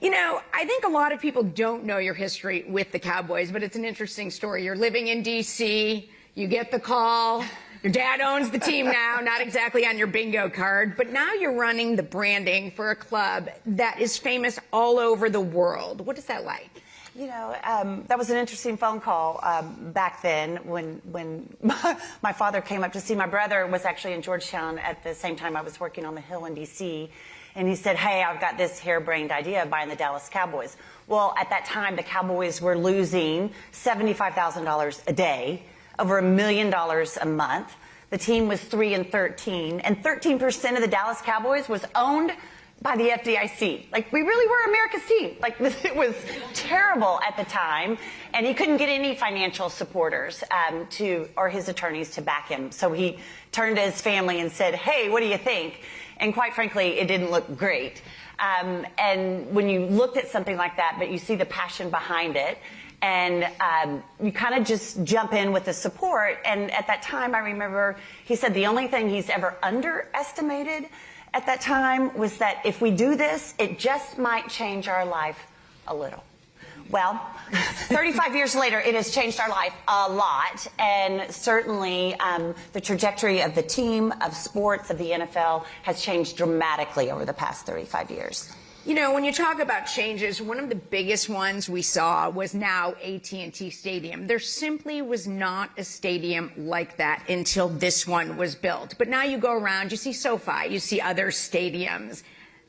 You know, I think a lot of people don't know your history with the Cowboys, but it's an interesting story. You're living in D.C., you get the call, your dad owns the team now, not exactly on your bingo card, but now you're running the branding for a club that is famous all over the world. What is that like? You know, that was an interesting phone call back then when my father came up to see. My brother was actually in Georgetown at the same time I was working on the Hill in D.C., and he said, hey, I've got this harebrained idea of buying the Dallas Cowboys. Well, at that time, the Cowboys were losing $75,000 a day, over $1 million a month. The team was 3-13, and 13% of the Dallas Cowboys was owned by the FDIC. Like, we really were America's team. Like, it was terrible at the time, and he couldn't get any financial supporters or his attorneys to back him. So he turned to his family and said, hey, what do you think? And quite frankly, it didn't look great. And when you looked at something like that, but you see the passion behind it, and you kind of just jump in with the support. And at that time, I remember he said the only thing he's ever underestimated at that time was that if we do this, it just might change our life a little. Well, 35 years later, it has changed our life a lot, and certainly the trajectory of the team, of sports, of the NFL has changed dramatically over the past 35 years. You know, when you talk about changes, one of the biggest ones we saw was now AT&T Stadium. There simply was not a stadium like that until this one was built. But now you go around, you see SoFi, you see other stadiums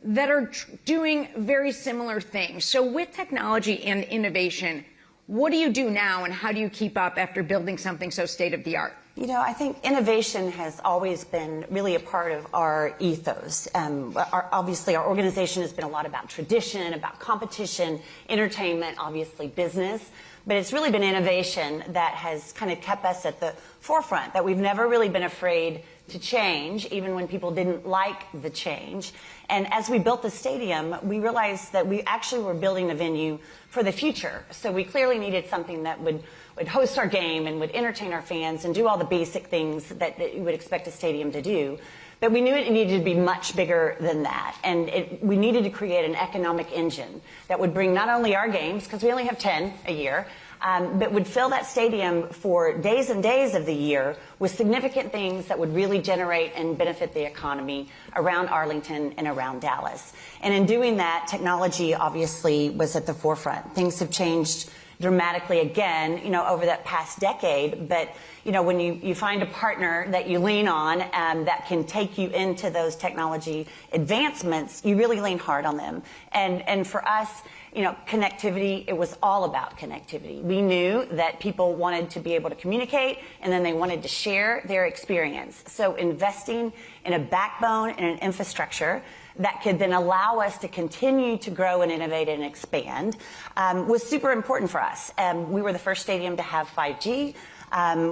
that are doing very similar things. So with technology and innovation, what do you do now, and how do you keep up after building something so state-of-the-art? You know, I think innovation has always been really a part of our ethos. Obviously, our organization has been a lot about tradition, about competition, entertainment, obviously business. But it's really been innovation that has kind of kept us at the forefront, that we've never really been afraid to change, even when people didn't like the change. And as we built the stadium, we realized that we actually were building a venue for the future. So we clearly needed something that would host our game and would entertain our fans and do all the basic things that you would expect a stadium to do. But we knew it needed to be much bigger than that. And we needed to create an economic engine that would bring not only our games, because we only have 10 a year, but would fill that stadium for days and days of the year with significant things that would really generate and benefit the economy around Arlington and around Dallas. And in doing that, technology obviously was at the forefront. Things have changed dramatically again, you know, over that past decade. But, you know, when you find a partner that you lean on that can take you into those technology advancements, you really lean hard on them. And for us, you know, connectivity, it was all about connectivity. We knew that people wanted to be able to communicate, and then they wanted to share their experience. So investing in a backbone and an infrastructure that could then allow us to continue to grow and innovate and expand was super important for us. We were the first stadium to have 5G.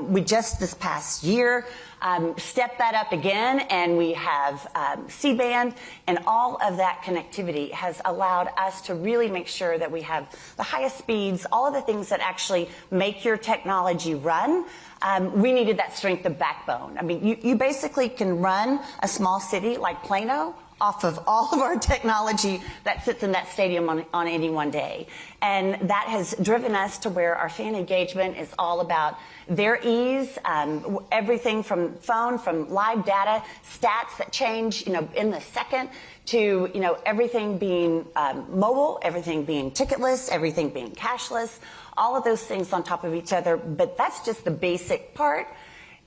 We just this past year stepped that up again, and we have C-band, and all of that connectivity has allowed us to really make sure that we have the highest speeds, all of the things that actually make your technology run. We needed that strength of backbone. I mean, you basically can run a small city like Plano off of all of our technology that sits in that stadium on any one day. And that has driven us to where our fan engagement is all about their ease, everything from phone, from live data, stats that change, you know, in the second, to, you know, everything being mobile, everything being ticketless, everything being cashless, all of those things on top of each other. But that's just the basic part.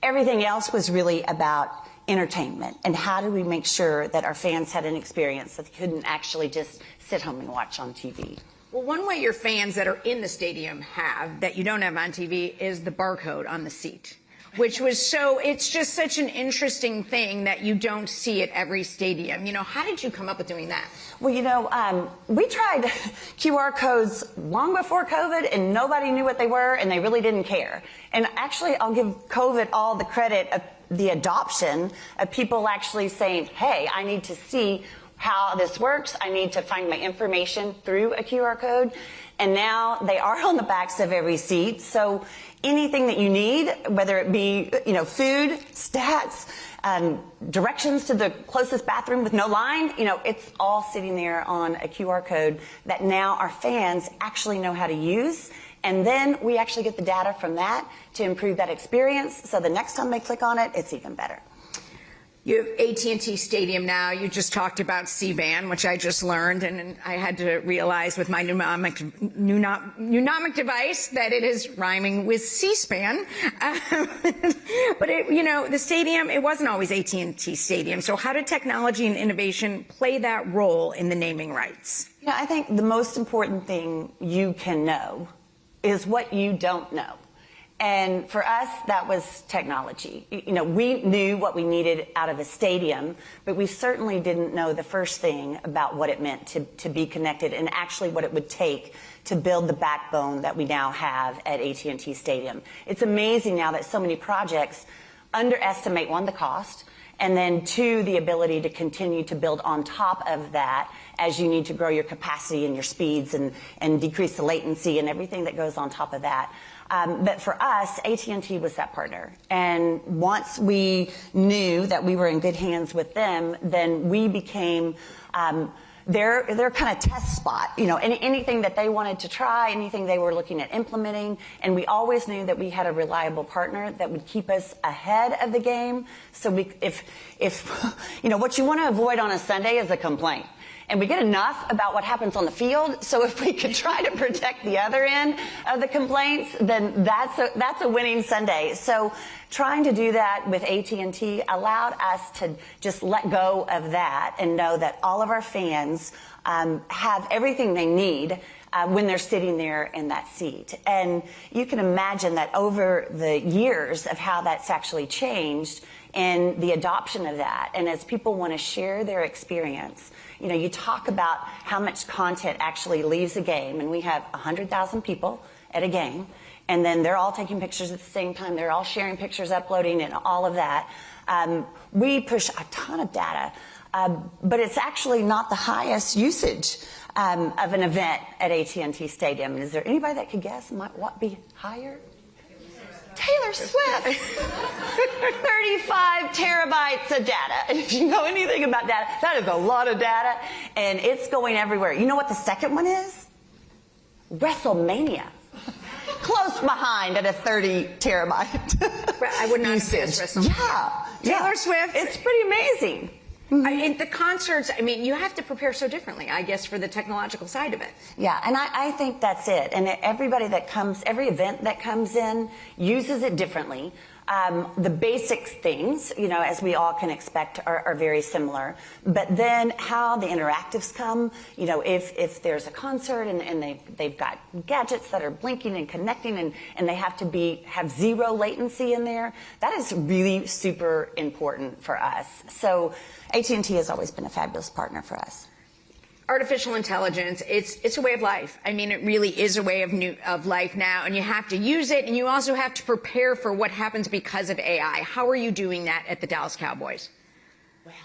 Everything else was really about entertainment, and how do we make sure that our fans had an experience that they couldn't actually just sit home and watch on TV. Well, one way your fans that are in the stadium have that you don't have on TV is the barcode on the seat, which was it's just such an interesting thing that you don't see at every stadium. You know, how did you come up with doing that? Well, you know, we tried QR codes long before COVID, and nobody knew what they were, and they really didn't care. And actually, I'll give COVID all the credit of the adoption of people actually saying, hey, I need to see how this works. I need to find my information through a QR code. And now they are on the backs of every seat. So anything that you need, whether it be, food, stats, directions to the closest bathroom with no line, it's all sitting there on a QR code that now our fans actually know how to use. And then we actually get the data from that to improve that experience. So the next time they click on it, it's even better. You have AT&T Stadium now. You just talked about C-band, which I just learned, and I had to realize with my mnemonic device that it is rhyming with C-SPAN. But the stadium, it wasn't always AT&T Stadium. So how did technology and innovation play that role in the naming rights? I think the most important thing you can know is what you don't know. And for us, that was technology. We knew what we needed out of a stadium, but we certainly didn't know the first thing about what it meant to be connected and actually what it would take to build the backbone that we now have at AT&T Stadium. It's amazing now that so many projects underestimate, one, the cost, and then two, the ability to continue to build on top of that as you need to grow your capacity and your speeds and decrease the latency and everything that goes on top of that. But for us, AT&T was that partner. And once we knew that we were in good hands with them, then we became their kind of test spot. Anything that they wanted to try, anything they were looking at implementing. And we always knew that we had a reliable partner that would keep us ahead of the game. So if what you want to avoid on a Sunday is a complaint. And we get enough about what happens on the field, so if we could try to protect the other end of the complaints, then that's a winning Sunday. So trying to do that with AT&T allowed us to just let go of that and know that all of our fans have everything they need when they're sitting there in that seat. And you can imagine that over the years of how that's actually changed and the adoption of that, and as people want to share their experience, you talk about how much content actually leaves a game, and we have 100,000 people at a game, and then they're all taking pictures at the same time. They're all sharing pictures, uploading, and all of that. We push a ton of data, but it's actually not the highest usage of an event at AT&T Stadium. Is there anybody that could guess what be higher? Taylor Swift. 35 terabytes of data. And if you know anything about data, that is a lot of data, and it's going everywhere. You know what the second one is? WrestleMania. Close behind at a 30 terabyte I would not say it's WrestleMania. Yeah. Taylor Swift. It's pretty amazing. In the concerts, you have to prepare so differently, I guess, for the technological side of it. Yeah, and I think that's it. And everybody that comes, every event that comes in uses it differently. The basic things, as we all can expect, are very similar. But then how the interactives come, if there's a concert and they've got gadgets that are blinking and connecting and they have to have zero latency in there, that is really super important for us. So AT&T has always been a fabulous partner for us. Artificial intelligence, it's a way of life. It really is a way of life now, and you have to use it, and you also have to prepare for what happens because of AI. How are you doing that at the Dallas Cowboys? Well,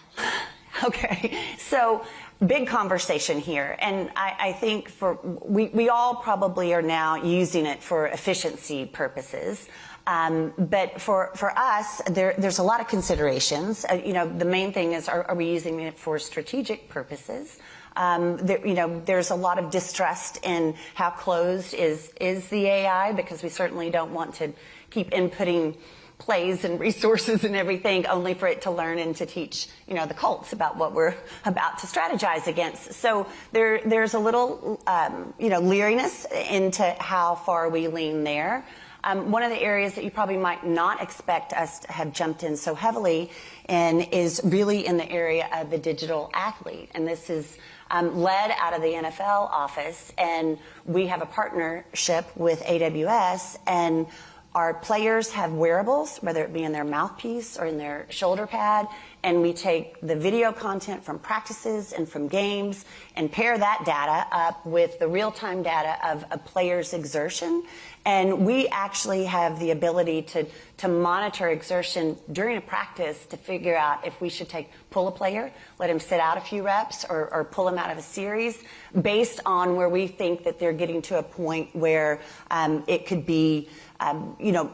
okay, so big conversation here, and I think we all probably are now using it for efficiency purposes. But for us, there's a lot of considerations. The main thing is, are we using it for strategic purposes? There's a lot of distrust in how closed is the AI, because we certainly don't want to keep inputting plays and resources and everything only for it to learn and to teach, the Colts about what we're about to strategize against. So there's a little, leeriness into how far we lean there. One of the areas that you probably might not expect us to have jumped in so heavily in is really in the area of the digital athlete. And this is led out of the NFL office. And we have a partnership with AWS. And our players have wearables, whether it be in their mouthpiece or in their shoulder pad. and we take the video content from practices and from games and pair that data up with the real-time data of a player's exertion. And we actually have the ability to monitor exertion during a practice to figure out if we should pull a player, let him sit out a few reps, or pull him out of a series based on where we think that they're getting to a point where it could be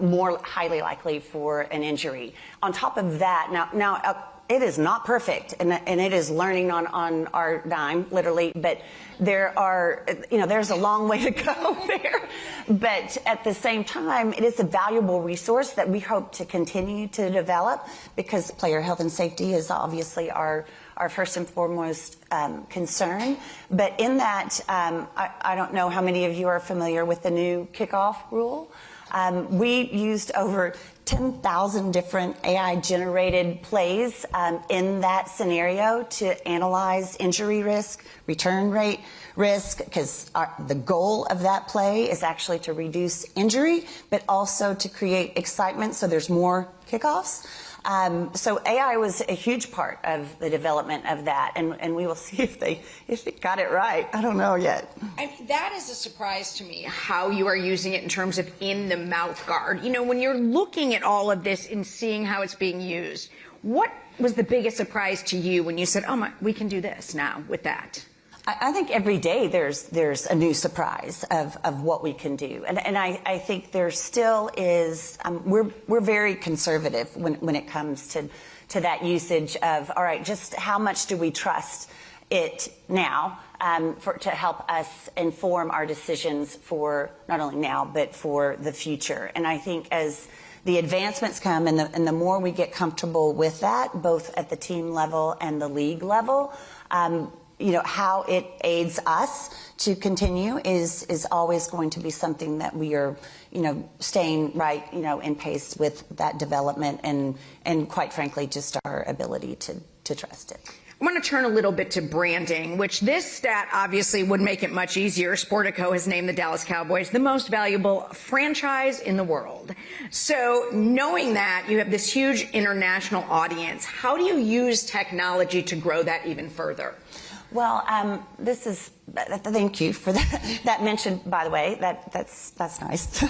more highly likely for an injury. On top of that, now it is not perfect, and it is learning on our dime, literally, but there's a long way to go there. But at the same time, it is a valuable resource that we hope to continue to develop, because player health and safety is obviously our first and foremost concern. But in that, I don't know how many of you are familiar with the new kickoff rule. We used over 10,000 different AI-generated plays in that scenario to analyze injury risk, return rate risk, because the goal of that play is actually to reduce injury, but also to create excitement so there's more kickoffs. So AI was a huge part of the development of that, and we will see if they got it right. I don't know yet. That is a surprise to me, how you are using it in terms of in the mouth guard. When you're looking at all of this and seeing how it's being used, what was the biggest surprise to you when you said, "Oh we can do this now with that"? I think every day there's a new surprise of what we can do, and I think there still is. We're very conservative when it comes to that usage of, all right, just how much do we trust it now to help us inform our decisions for not only now but for the future. And I think as the advancements come and the more we get comfortable with that, both at the team level and the league level, how it aids us to continue is always going to be something that we are, staying right, in pace with that development and quite frankly, just our ability to trust it. I want to turn a little bit to branding, which this stat obviously would make it much easier. Sportico has named the Dallas Cowboys the most valuable franchise in the world. So knowing that you have this huge international audience, how do you use technology to grow that even further? Well, thank you for that mention, by the way. That's nice.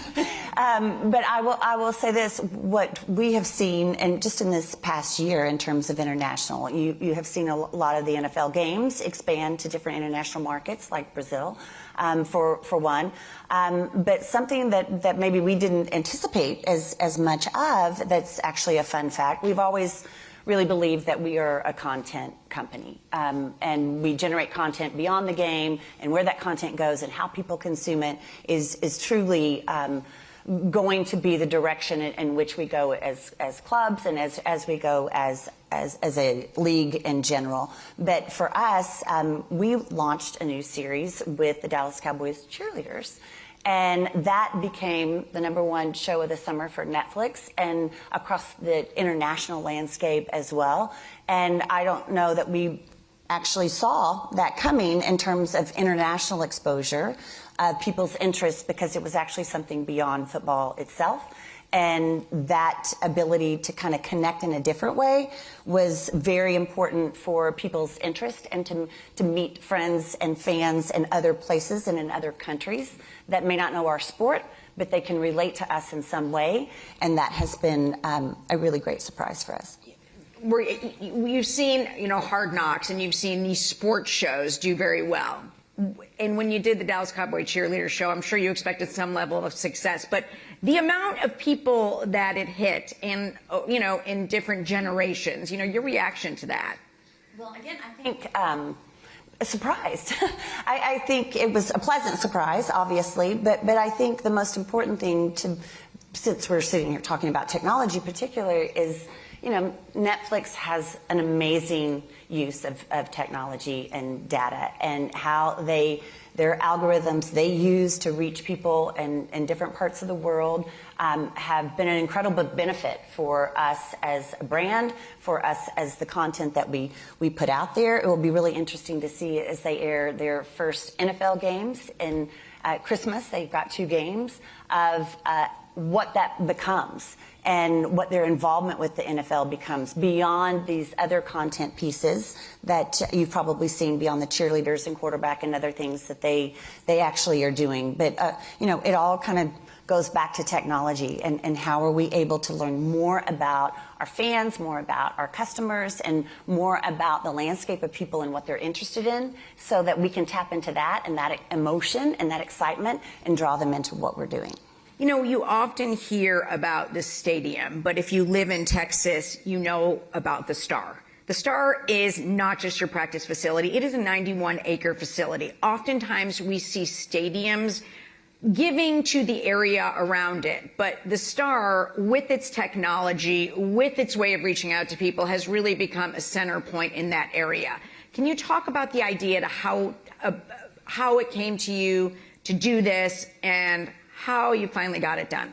But I will say this: what we have seen, and just in this past year, in terms of international, you have seen a lot of the NFL games expand to different international markets, like Brazil, for one. But something that maybe we didn't anticipate as much of. That's actually a fun fact. We've always really believe that we are a content company, and we generate content beyond the game, and where that content goes and how people consume it is truly going to be the direction in which we go as clubs and as we go as a league in general. But for us, we launched a new series with the Dallas Cowboys cheerleaders. And that became the #1 show of the summer for Netflix and across the international landscape as well. And I don't know that we actually saw that coming in terms of international exposure, people's interest, because it was actually something beyond football itself. And that ability to kind of connect in a different way was very important for people's interest, and to meet friends and fans in other places and in other countries that may not know our sport, but they can relate to us in some way. And that has been a really great surprise for us. You've seen, Hard Knocks, and you've seen these sports shows do very well. And when you did the Dallas Cowboy cheerleader show, I'm sure you expected some level of success. But the amount of people that it hit, and in different generations, your reaction to that? Well, again, I think surprised. I think it was a pleasant surprise, obviously. But I think the most important thing since we're sitting here talking about technology, particularly, is Netflix has an amazing use of technology and data, and how their algorithms they use to reach people in different parts of the world have been an incredible benefit for us as a brand, for us as the content that we put out there. It will be really interesting to see as they air their first NFL games in Christmas. They've got 2 games of what that becomes and what their involvement with the NFL becomes beyond these other content pieces that you've probably seen beyond the cheerleaders and quarterback and other things that they actually are doing. But, it all kind of goes back to technology and how are we able to learn more about our fans, more about our customers, and more about the landscape of people and what they're interested in so that we can tap into that and that emotion and that excitement and draw them into what we're doing. You often hear about the stadium, but if you live in Texas, you know about the Star. The Star is not just your practice facility. It is a 91-acre facility. Oftentimes we see stadiums giving to the area around it, but the Star, with its technology, with its way of reaching out to people, has really become a center point in that area. Can you talk about the idea to how it came to you to do this and how you finally got it done?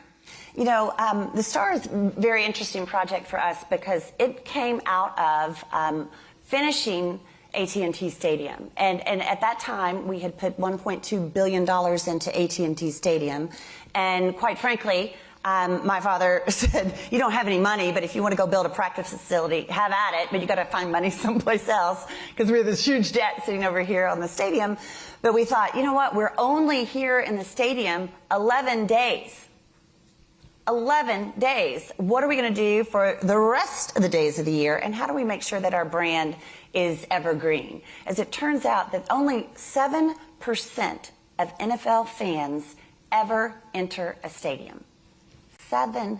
The Star is a very interesting project for us because it came out of finishing AT&T Stadium. And at that time, we had put $1.2 billion into AT&T Stadium. And quite frankly, my father said, you don't have any money, but if you want to go build a practice facility, have at it, but you got to find money someplace else because we have this huge debt sitting over here on the stadium. But we thought, you know what, we're only here in the stadium 11 days. 11 days. What are we going to do for the rest of the days of the year? And how do we make sure that our brand is evergreen? As it turns out that only 7% of NFL fans ever enter a stadium. 7%.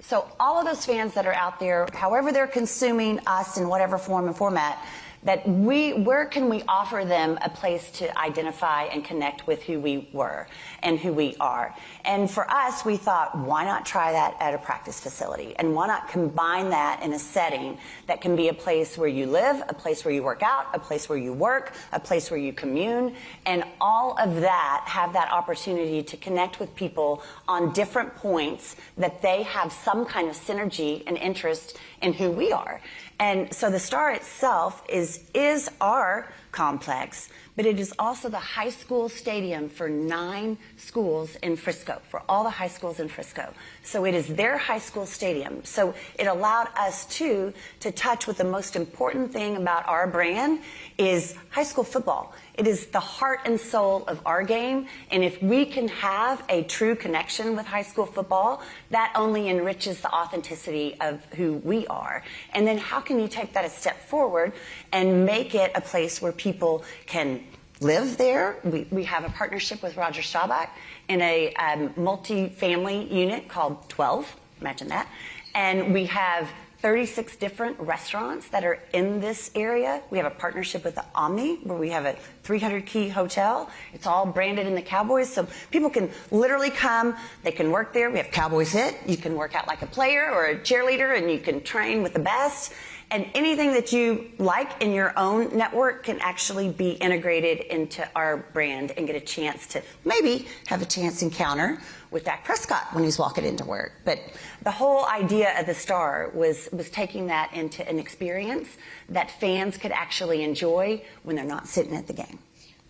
So all of those fans that are out there, however they're consuming us in whatever form and format, where can we offer them a place to identify and connect with who we were and who we are? And for us, we thought, why not try that at a practice facility? And why not combine that in a setting that can be a place where you live, a place where you work out, a place where you work, a place where you commune, and all of that have that opportunity to connect with people on different points that they have some kind of synergy and interest in who we are. And so the Star itself is our complex, but it is also the high school stadium for 9 schools in Frisco, for all the high schools in Frisco. So it is their high school stadium. So it allowed us to touch with the most important thing about our brand is high school football. It is the heart and soul of our game. And if we can have a true connection with high school football, that only enriches the authenticity of who we are. And then how can you take that a step forward and make it a place where people can live there? We have a partnership with Roger Staubach in a multi-family unit called 12. Imagine that. And we have 36 different restaurants that are in this area. We have a partnership with the Omni, where we have a 300-key hotel. It's all branded in the Cowboys, so people can literally come. They can work there. We have Cowboys Hit. You can work out like a player or a cheerleader, and you can train with the best. And anything that you like in your own network can actually be integrated into our brand and get a chance to maybe have a chance encounter with Dak Prescott when he's walking into work. But the whole idea of the Star was taking that into an experience that fans could actually enjoy when they're not sitting at the game.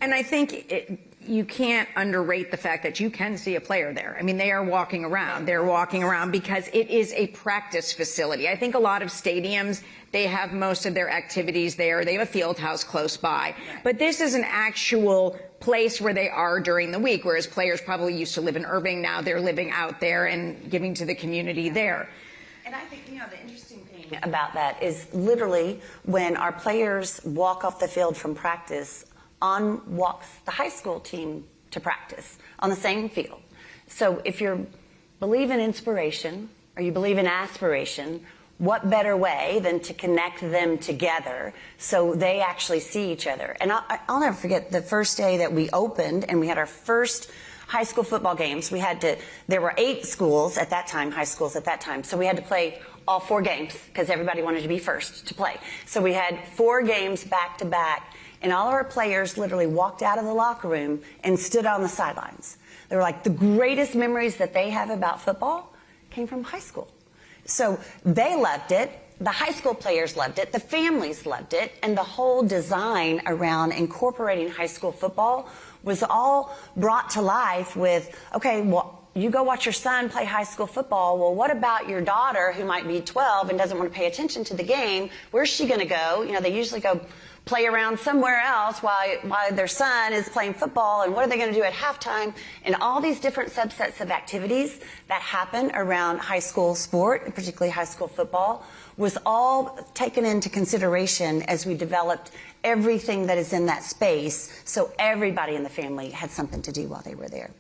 And I think you can't underrate the fact that you can see a player there. I mean, they are walking around. They're walking around because it is a practice facility. I think a lot of stadiums, they have most of their activities there. They have a field house close by. But this is an actual place where they are during the week, whereas players probably used to live in Irving. Now they're living out there and giving to the community there. And I think, the interesting thing about that is literally when our players walk off the field from practice, on walks the high school team to practice on the same field. So if you believe in inspiration or you believe in aspiration, what better way than to connect them together so they actually see each other? And I'll never forget the first day that we opened and we had our first high school football games. There were 8 schools at that time, high schools at that time. So we had to play all 4 games because everybody wanted to be first to play. So we had 4 games back to back. And all of our players literally walked out of the locker room and stood on the sidelines. They were like, the greatest memories that they have about football came from high school. So they loved it. The high school players loved it. The families loved it. And the whole design around incorporating high school football was all brought to life with, okay, well, you go watch your son play high school football. Well, what about your daughter who might be 12 and doesn't want to pay attention to the game? Where's she going to go? You know, they usually go play around somewhere else while their son is playing football, and what are they going to do at halftime? And all these different subsets of activities that happen around high school sport, and particularly high school football, was all taken into consideration as we developed everything that is in that space, so everybody in the family had something to do while they were there.